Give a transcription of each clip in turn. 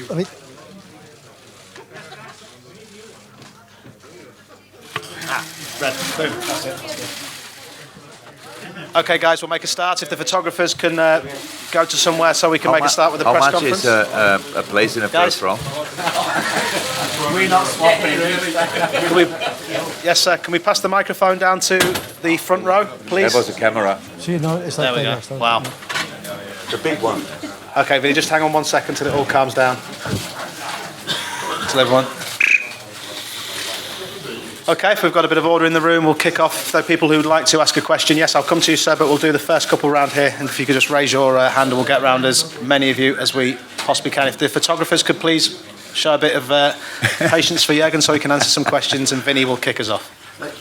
I mean, red. Boom. That's it. Okay, guys, we'll make a start. If the photographers can go to somewhere so we can make a start with the press conference. How much is a place in the first row? We're not swapping. Yes, sir. Can we pass the microphone down to the front row, please? There was a camera. see, no, it's like There we go. Wow. The big one. Okay, Vinny, just hang on 1 second till it all calms down. Till everyone. Okay, if we've got a bit of order in the room, we'll kick off. So people who would like to ask a question, yes, I'll come to you, sir, but we'll do the first couple round here. And if you could just raise your hand and we'll get round as many of you as we possibly can. If the photographers could please show a bit of patience for Jurgen so he can answer some questions, and Vinny will kick us off.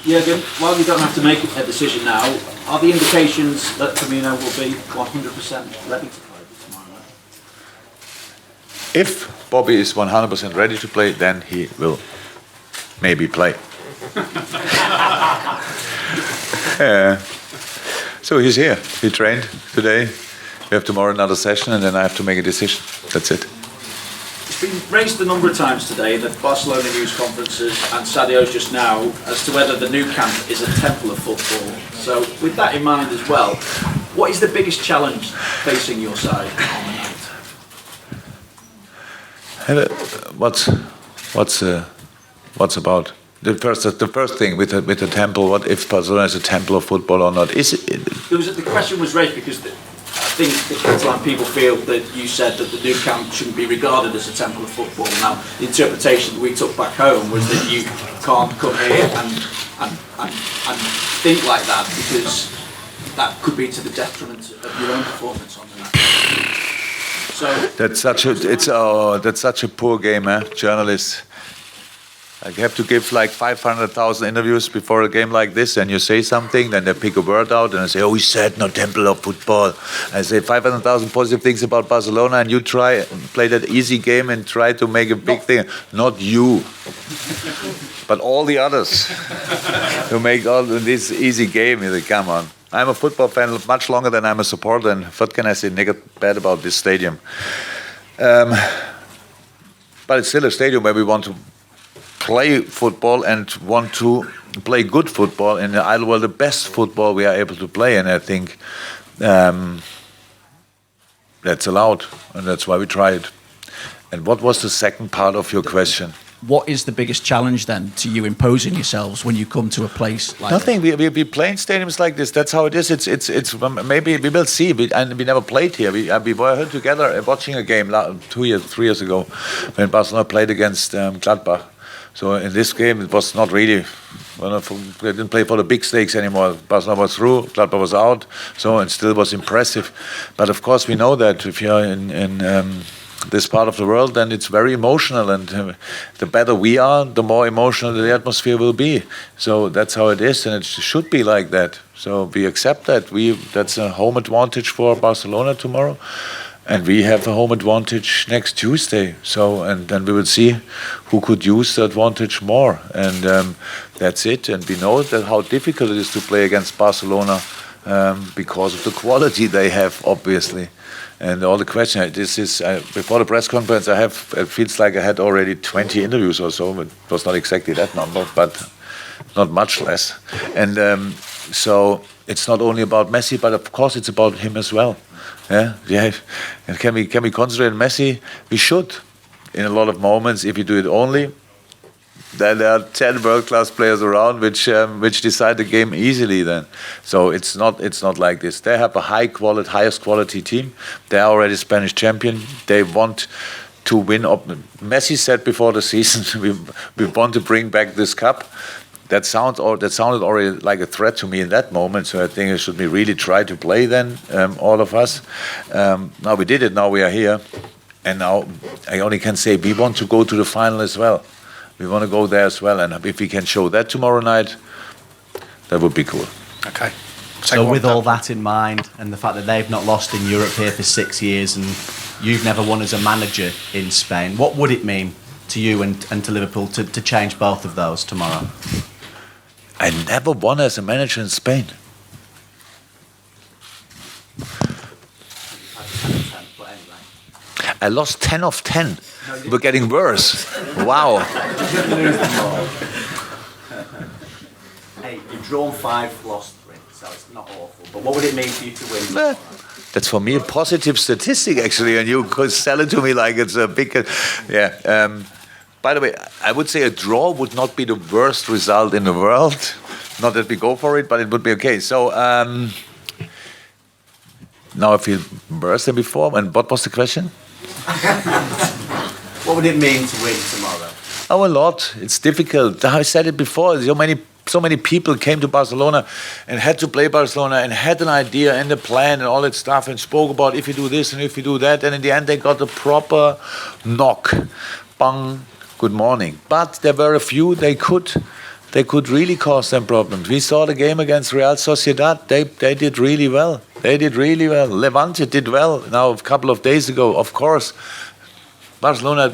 Jurgen, while you don't have to make a decision now, are the indications that Firmino will be 100% ready to play tomorrow night? If Bobby is 100% ready to play, then he will maybe play. So he's here. He trained today. We have tomorrow another session, and then I have to make a decision. That's it. It's been raised a number of times today in the Barcelona news conferences and Sadio's just now as to whether the new camp is a temple of football. So with that in mind as well, what is the biggest challenge facing your side on the night? What's about? The first thing with the temple. What if Barcelona is a temple of football or not? The question was raised because I think the Catalan people feel that you said that the new camp shouldn't be regarded as a temple of football. Now, the interpretation that we took back home was that you can't come here and think like that because that could be to the detriment of your own performance on the night. So that's such a poor game, journalists. I have to give like 500,000 interviews before a game like this, and you say something, then they pick a word out, and I say, "Oh, he said no temple of football." I say 500,000 positive things about Barcelona, and you try play that easy game and try to make a big thing. Not you, but all the others who make all this easy game. You say, come on. I'm a football fan much longer than I'm a supporter, and what can I say bad about this stadium? But it's still a stadium where we want to play football and want to play good football, and the best football we are able to play, and I think that's allowed, and that's why we try it. And what was the second part of your question? What is the biggest challenge then to you imposing yourselves when you come to a place like Nothing. We play in stadiums like this. That's how it is. It's maybe we will see. We never played here. We were here together watching a game 3 years ago when Barcelona played against Gladbach. So in this game, it was not really. They didn't play for the big stakes anymore. Barcelona was through, Gladbach was out. So it still was impressive. But of course, we know that if you're in this part of the world, then it's very emotional, and the better we are, the more emotional the atmosphere will be. So that's how it is, and it should be like that. So we accept that. That's a home advantage for Barcelona tomorrow, and we have a home advantage next Tuesday. So, and then we will see who could use the advantage more, and that's it. And we know that how difficult it is to play against Barcelona because of the quality they have, obviously. And all the questions, this is, before the press conference, it feels like I had already 20 interviews or so. It was not exactly that number, but not much less. And so it's not only about Messi, but of course it's about him as well. Yeah. And can we concentrate on Messi? We should. In a lot of moments, if you do it only, then there are 10 world-class players around which decide the game easily then. So it's not like this. They have a highest quality team. They are already Spanish champion. They want to win. Messi said before the season, we want to bring back this cup. That sounded already like a threat to me in that moment. So I think it should be really try to play then, all of us. Now we did it. Now we are here. And now I only can say we want to go to the final as well. We want to go there as well, and if we can show that tomorrow night, that would be cool. Okay. So with all that in mind, and the fact that they've not lost in Europe here for 6 years, and you've never won as a manager in Spain, what would it mean to you and to Liverpool to change both of those tomorrow? I never won as a manager in Spain. I lost 10 of 10. We're getting worse. Wow. Hey, you've drawn 5, lost 3, so it's not awful. But what would it mean for you to win? That's for me a positive statistic, actually, and you could sell it to me like it's a big... by the way, I would say a draw would not be the worst result in the world. Not that we go for it, but it would be okay. So now I feel worse than before. And what was the question? What would it mean to win tomorrow? Oh, a lot. It's difficult. I said it before. So many people came to Barcelona and had to play Barcelona and had an idea and a plan and all that stuff and spoke about if you do this and if you do that. And in the end, they got a proper knock. Bang, good morning. But there were a few they could really cause them problems. We saw the game against Real Sociedad. They did really well. Levante did well now a couple of days ago. Of course, Barcelona,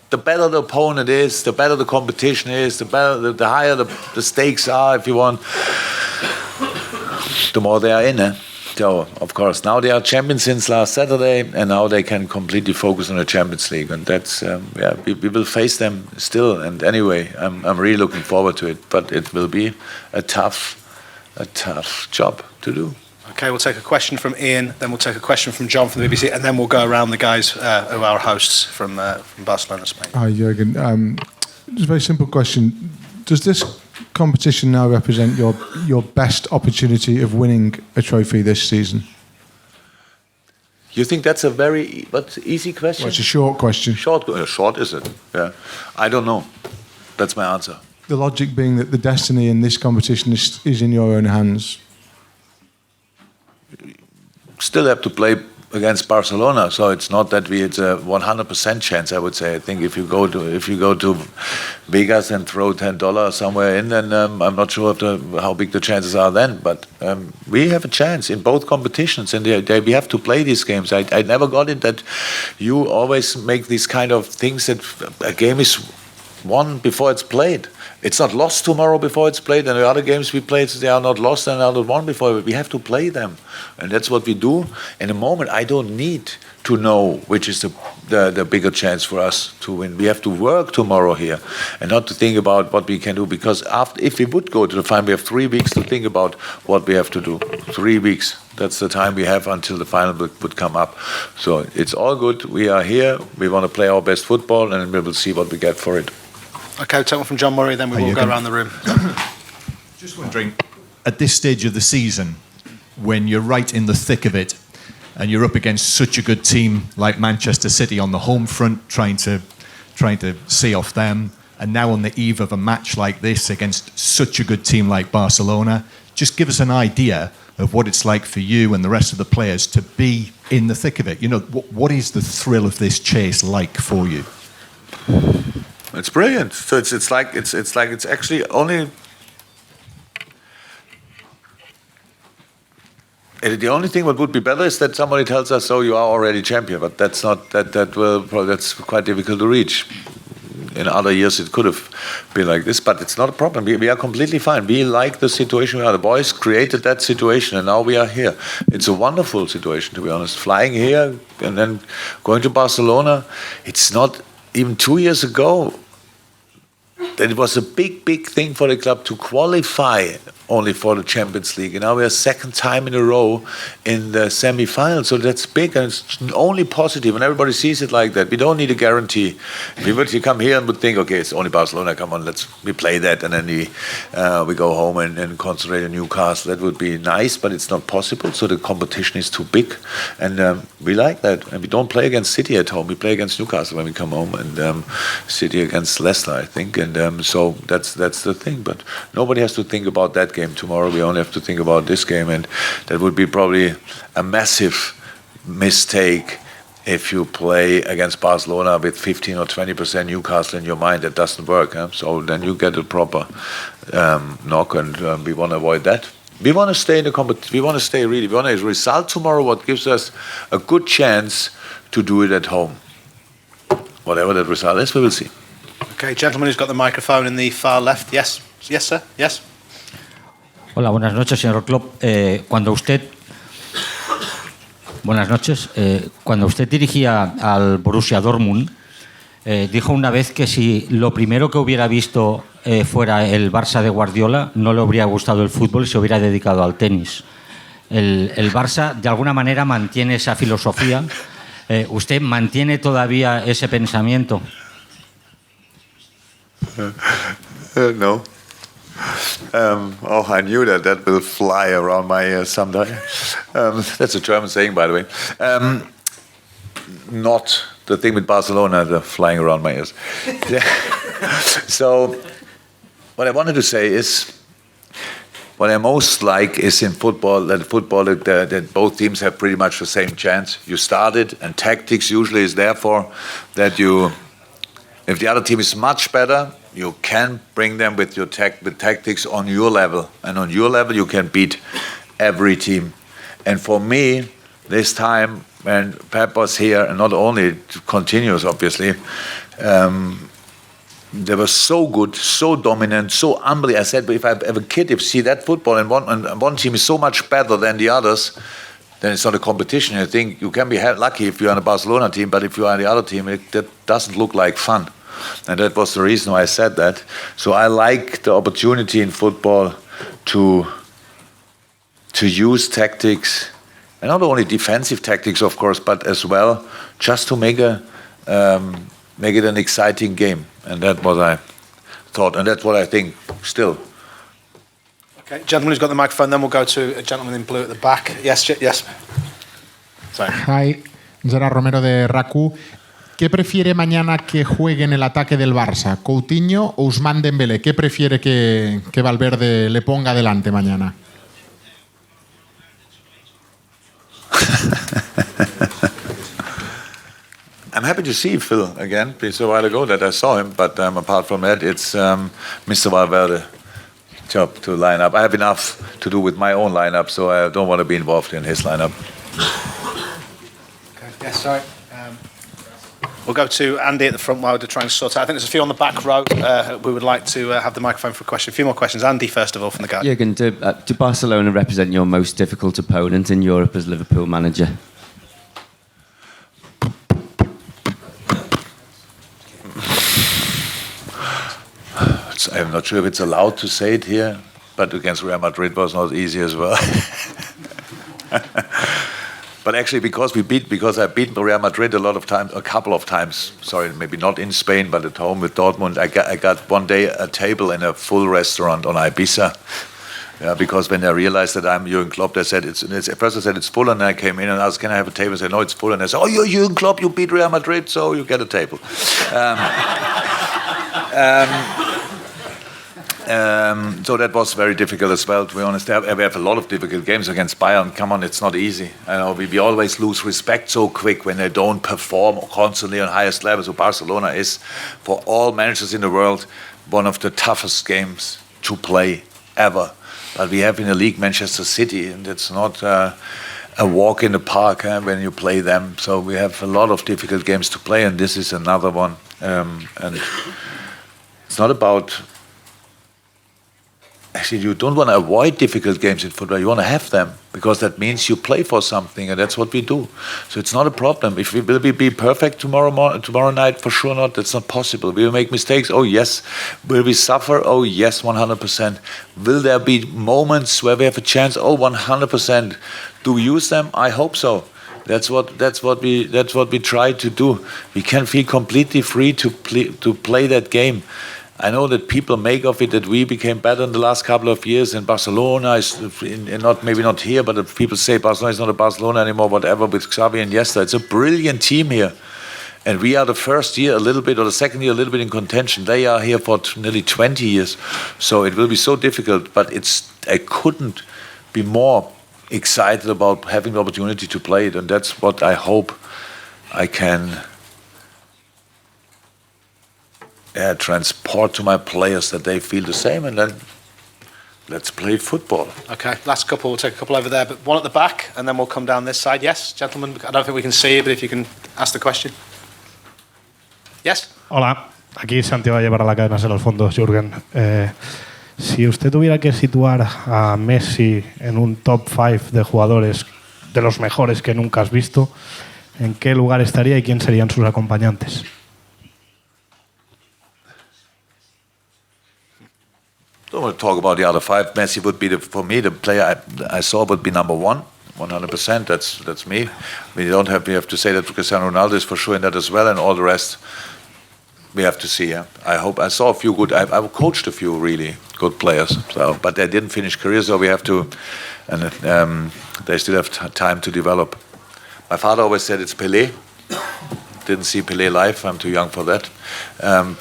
the better the opponent is, the better the competition is, the higher the stakes are, if you want, the more they are in. So, of course, now they are champions since last Saturday, and now they can completely focus on the Champions League. And that's, we will face them still. And anyway, I'm really looking forward to it. But it will be a tough job to do. Okay, we'll take a question from Ian, then we'll take a question from John from the BBC, and then we'll go around the guys who are our hosts from Barcelona, Spain. Hi, Jurgen. Just a very simple question. Does this competition now represent your best opportunity of winning a trophy this season? You think that's a very easy question? Well, it's a short question. Short is it? Yeah. I don't know. That's my answer. The logic being that the destiny in this competition is in your own hands. Still have to play against Barcelona, so it's not that it's a 100% chance. I would say. I think if you go to Vegas and throw $10 somewhere in, then I'm not sure how big the chances are then. But we have a chance in both competitions, and we have to play these games. I never got it that you always make these kind of things that a game is won before it's played. It's not lost tomorrow before it's played, and the other games we played, they are not lost and are not won before. We have to play them, and that's what we do. In the moment, I don't need to know which is the bigger chance for us to win. We have to work tomorrow here, and not to think about what we can do. Because if we would go to the final, we have 3 weeks to think about what we have to do. 3 weeks. That's the time we have until the final would come up. So it's all good. We are here. We want to play our best football, and we will see what we get for it. Okay, we'll take one from John Murray, then we will go around the room. Just wondering, at this stage of the season, when you're right in the thick of it, and you're up against such a good team like Manchester City on the home front, trying to see off them, and now on the eve of a match like this against such a good team like Barcelona, just give us an idea of what it's like for you and the rest of the players to be in the thick of it. You know, what is the thrill of this chase like for you? It's brilliant. So it's actually only the only thing what would be better is that somebody tells us, "So you are already champion," but that's not that's quite difficult to reach. In other years, it could have been like this, but it's not a problem. We are completely fine. We like the situation we are. The boys created that situation, and now we are here. It's a wonderful situation, to be honest. Flying here and then going to Barcelona. It's not even 2 years ago. That it was a big thing for the club to qualify only for the Champions League. And now we are second time in a row in the semi-final. So that's big, and it's only positive, and everybody sees it like that. We don't need a guarantee. If we were to come here and would think, okay, it's only Barcelona, come on, we play that, and then we go home and concentrate on Newcastle. That would be nice, but it's not possible. So the competition is too big, and we like that. And we don't play against City at home. We play against Newcastle when we come home, and City against Leicester, I think. And so that's the thing. But nobody has to think about that game tomorrow. We only have to think about this game, and that would be probably a massive mistake if you play against Barcelona with 15 or 20% Newcastle in your mind. That doesn't work. So then you get a proper knock, and we want to avoid that. We want to stay in the competition. We want to stay really. We want a result tomorrow what gives us a good chance to do it at home. Whatever that result is, we will see. Okay, gentleman who's got the microphone in the far left. Yes, sir. Yes. Hola, buenas noches, señor Klopp. Cuando usted Buenas noches. Cuando usted dirigía al Borussia Dortmund, dijo una vez que si lo primero que hubiera visto fuera el Barça de Guardiola, no le habría gustado el fútbol y se hubiera dedicado al tenis. El Barça, de alguna manera, mantiene esa filosofía. ¿Usted mantiene todavía ese pensamiento? No. I knew that will fly around my ears someday. That's a German saying, by the way. Not the thing with Barcelona, the flying around my ears. So, what I wanted to say is, what I most like is in football that both teams have pretty much the same chance. You start it, and tactics usually is therefore that if the other team is much better, you can bring them with your tactics on your level, and on your level you can beat every team. And for me, this time when Pep was here, and not only it continues obviously, they were so good, so dominant, so humbly. I said, but if I have a kid, if you see that football and one team is so much better than the others, then it's not a competition. I think you can be lucky if you're on a Barcelona team, but if you are on the other team, that doesn't look like fun. And that was the reason why I said that. So I like the opportunity in football to use tactics, and not only defensive tactics, of course, but as well just to make it an exciting game. And that's what I thought, and that's what I think still. Okay, gentleman who's got the microphone, then we'll go to a gentleman in blue at the back. Yes. Sorry. Hi, Gerard Romero de RACU. ¿Qué prefiere mañana que juegue en el ataque del Barça? ¿Coutinho o Ousmane Dembélé? ¿Qué prefiere que Valverde le ponga delante mañana? I'm happy to see Phil again. It's a while ago that I saw him, but apart from that, it's Mr. Valverde job to line up. I have enough to do with my own lineup, so I don't want to be involved in his lineup. Okay. Yes, sorry. We'll go to Andy at the front while we're trying to sort out. I think there's a few on the back row who would like to have the microphone for a question. A few more questions. Andy, first of all, from the guy. Jurgen, do Barcelona represent your most difficult opponent in Europe as Liverpool manager? I'm not sure if it's allowed to say it here, but against Real Madrid was not easy as well. But actually, because I beat Real Madrid a couple of times. Sorry, maybe not in Spain, but at home with Dortmund. I got one day a table in a full restaurant on Ibiza. Yeah, because when they realized that I'm Jurgen Klopp, they said at first I said it's full, and I came in and asked, "Can I have a table?" I said, "No, it's full." And they said, "Oh, you're Jurgen Klopp, you beat Real Madrid, so you get a table." So that was very difficult as well, to be honest. We have a lot of difficult games against Bayern. Come on, it's not easy. I know we always lose respect so quick when they don't perform constantly on highest level. So Barcelona is, for all managers in the world, one of the toughest games to play ever. But we have in the league Manchester City, and it's not a walk in the park when you play them. So we have a lot of difficult games to play, and this is another one. And it's not about... Actually, you don't want to avoid difficult games in football. You want to have them, because that means you play for something, and that's what we do. So it's not a problem. If we will be perfect tomorrow night, for sure not. That's not possible. Will we make mistakes? Oh yes. Will we suffer? Oh yes, 100%. Will there be moments where we have a chance? Oh, 100%. Do we use them? I hope so. That's what we try to do. We can feel completely free to play that game. I know that people make of it that we became better in the last couple of years, and Barcelona is maybe not here, but people say Barcelona is not a Barcelona anymore, whatever, with Xavi and Iniesta. It's a brilliant team here. And we are the first year a little bit, or the second year a little bit in contention. They are here for nearly 20 years. So it will be so difficult, but I couldn't be more excited about having the opportunity to play it, and that's what I hope I can transport to my players, that they feel the same, and then let's play football. Okay, last couple, we'll take a couple over there, but one at the back, and then we'll come down this side. Yes, gentlemen, I don't think we can see you, but if you can ask the question. Yes. Hola, aquí Santiago Valle para la cadena Ser los Fondos, Jurgen. Si usted tuviera que situar a Messi en un top 5 de jugadores de los mejores que nunca has visto, ¿en qué lugar estaría y quién serían sus acompañantes? Don't want to talk about the other five. Messi would be, for me, the player I saw would be number one, 100%. That's me. We have to say that Cristiano Ronaldo is for sure in that as well, and all the rest we have to see. Yeah? I saw a few good. I've coached a few really good players, but they didn't finish careers, so we have to, and they still have time to develop. My father always said it's Pelé. Didn't see Pelé live. I'm too young for that,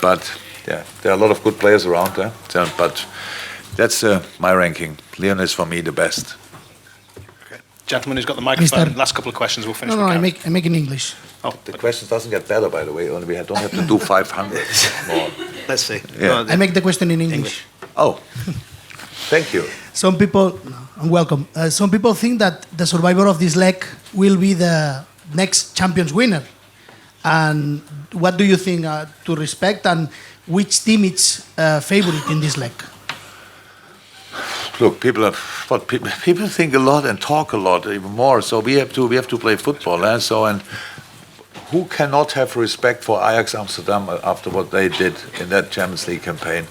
but. Yeah, there are a lot of good players around there, but that's my ranking. Leon is for me the best. Okay. Gentleman who's got the microphone. Last couple of questions, we'll finish. No, I make in English. Oh, the questions doesn't get better, by the way. Only we don't have to do 500 more. Let's see. Yeah. I make the question in English. Oh, thank you. Some people, welcome. Some people think that the survivor of this leg will be the next Champions winner. And what do you think to respect and which team is favorite in this leg? Look, people think a lot and talk a lot, even more. So we have to play football, and who cannot have respect for Ajax Amsterdam after what they did in that Champions League campaign?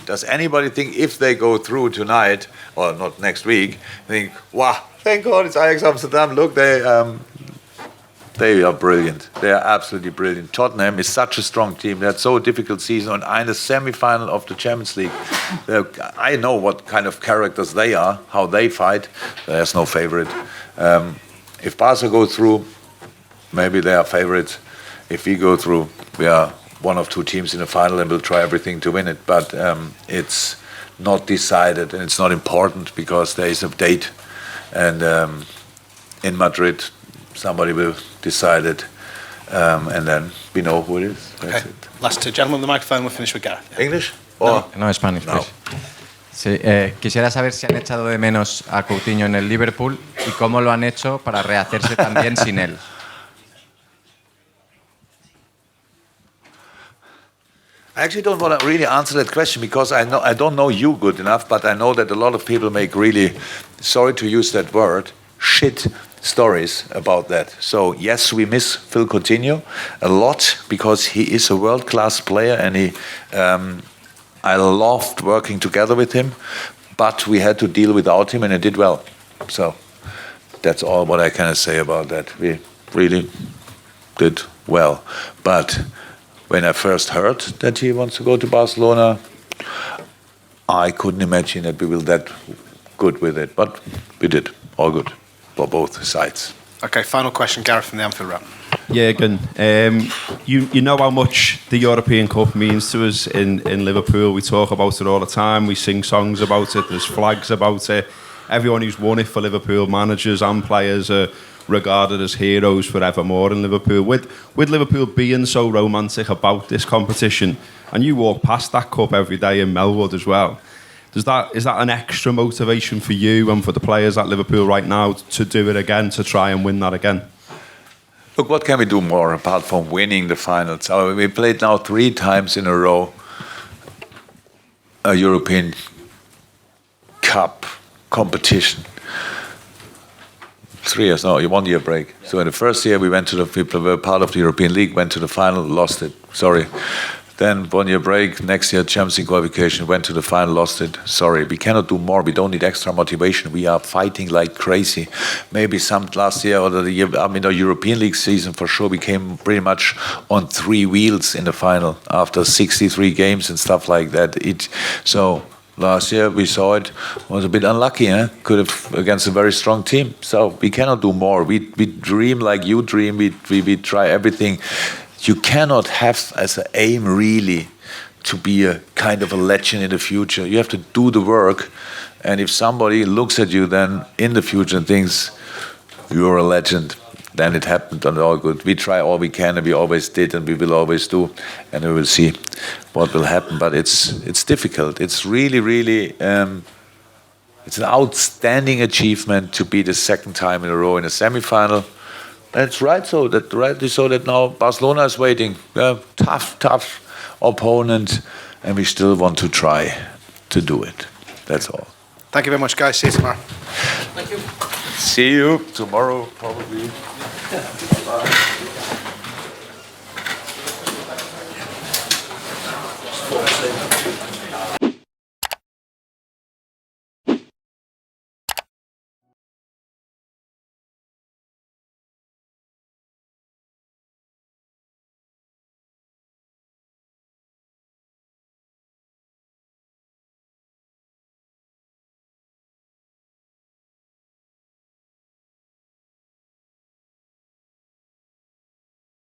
Does anybody think if they go through tonight or not next week, think, wow, thank God it's Ajax Amsterdam? Look, they are brilliant. They are absolutely brilliant. Tottenham is such a strong team. They had so difficult season and in the semi-final of the Champions League. I know what kind of characters they are, how they fight. There's no favorite. If Barca go through, maybe they are favorites. If we go through, we are one of two teams in the final and we'll try everything to win it. But it's not decided and it's not important because there is a date. And in Madrid, somebody will decide it, and then we know who it is. Okay. Last two gentlemen, the microphone. We'll finish with Gareth. Yeah. English? Or? No, Spanish, please. Sí, quisiera saber si han echado de menos a Coutinho en el Liverpool y cómo lo han hecho para rehacerse también sin él. I actually don't want to really answer that question because I don't know you good enough, but I know that a lot of people make really, sorry to use that word, shit stories about that. So yes, we miss Phil Coutinho a lot because he is a world-class player and I loved working together with him, but we had to deal without him and he did well. So that's all what I can say about that. We really did well. But when I first heard that he wants to go to Barcelona, I couldn't imagine that we were that good with it, but we did. All good. For both sides. Okay, final question, Gareth from the Anfield Road. Jurgen, you know how much the European Cup means to us in Liverpool. We talk about it all the time. We sing songs about it. There's flags about it. Everyone who's won it for Liverpool, managers and players, are regarded as heroes forevermore in Liverpool. With Liverpool being so romantic about this competition, and you walk past that cup every day in Melwood as well, is that an extra motivation for you and for the players at Liverpool right now to do it again, to try and win that again? Look, what can we do more apart from winning the finals? We played now 3 times in a row a European Cup competition. 3 years, no, 1 year break. So in the first year we were part of the European League, went to the final, lost it. Sorry. Then 1 year break, next year Champions League qualification, went to the final, lost it. Sorry, we cannot do more. We don't need extra motivation. We are fighting like crazy. Maybe some last year or the year, the European League season for sure, we came pretty much on 3 wheels in the final after 63 games and stuff like that. So last year we saw it was a bit unlucky. Could have against a very strong team. So we cannot do more. We dream like you dream. We try everything. You cannot have as an aim really to be a kind of a legend in the future. You have to do the work, and if somebody looks at you then in the future and thinks you're a legend, then it happened and all good. We try all we can and we always did and we will always do, and we will see what will happen. But it's difficult. It's really it's an outstanding achievement to be the second time in a row in a semi-final. That's right. So that now Barcelona is waiting. Tough opponent, and we still want to try to do it. That's all. Thank you very much, guys. See you tomorrow. Thank you. See you tomorrow, probably. Bye.